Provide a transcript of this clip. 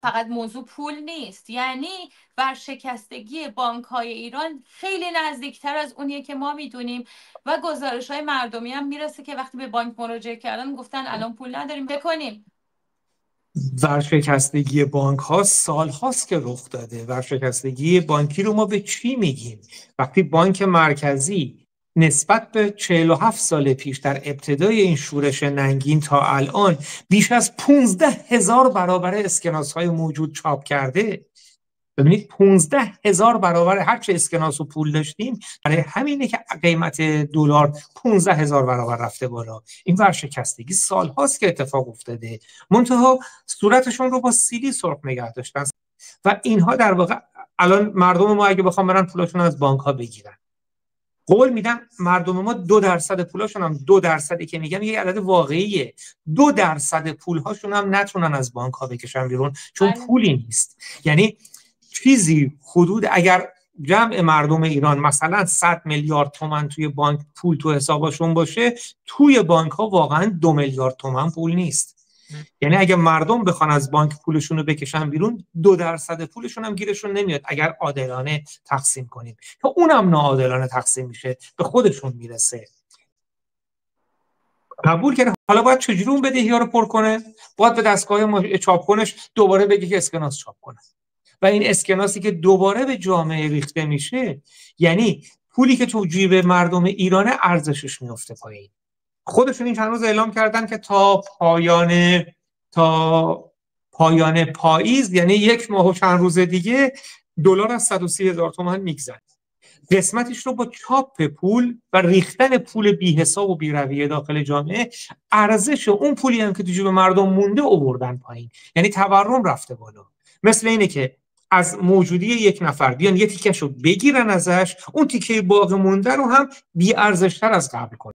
فقط موضوع پول نیست، یعنی ورشکستگی بانک‌های ایران خیلی نزدیکتر از اونیه که ما میدونیم و گزارش‌های مردمی هم میرسه که وقتی به بانک مراجعه کردن گفتن الان پول نداریم بکنیم. ورشکستگی بانک ها سال هاست که رخ داده. ورشکستگی بانکی رو ما به چی میگیم؟ وقتی بانک مرکزی نسبت به 47 سال پیش در ابتدای این شورش ننگین تا الان بیش از 15,000 برابر اسکناس های موجود چاپ کرده. ببینید 15,000 برابر هر چه اسکناس و پول داشتیم، برای همینه که قیمت دلار 15,000 برابر رفته بالا. این ورشکستگی سال هاست که اتفاق افتاده، منتها صورتشون رو با سیلی سرخ نگه داشتن و اینها در واقع الان مردم ما اگه بخوام برن پولاشون از بانک ها بگیرن، قول میدم مردم ما 2% پولاشون هم 2% که میگم یه عدد واقعیه، 2% پولهاشون هم نتونن از بانک ها بکشن بیرون چون پولی نیست. یعنی چیزی حدود اگر جمع مردم ایران مثلا 100 میلیارد تومان توی بانک پول تو حسابشون باشه، توی بانک ها واقعا 2 میلیارد تومان پول نیست. یعنی اگر مردم بخوان از بانک پولشون رو بکشن بیرون، 2% پولشون هم گیرشون نمیاد اگر عادلانه تقسیم کنیم، که اونم ناعادلانه تقسیم میشه، به خودشون میرسه. قبول کرده. حالا باید چجوری اون بدهی‌ها رو پر کنه؟ باید به دستگاه چاپکنش دوباره بگه که اسکناس چاپ کنه و این اسکناسی که دوباره به جامعه ریخته میشه، یعنی پولی که تو جیب مردم ایرانه ارزشش میفته پایین. خودشون این چند روز اعلام کردن که تا پایان پاییز، یعنی 1 ماه و چند روز دیگه، دلار از 130,000 تومان میگذره. قسمتش رو با چاپ پول و ریختن پول بی حساب و بی رویه داخل جامعه، ارزش اون پولی هم که تو جیب مردم مونده آوردن پایین. یعنی تورم رفته بالا. مثل اینه که از موجودی یک نفر بیان یه تیکه‌شو بگیرن ازش، اون تیکه باقی مونده رو هم بی ارزش‌تر از قبل کنن.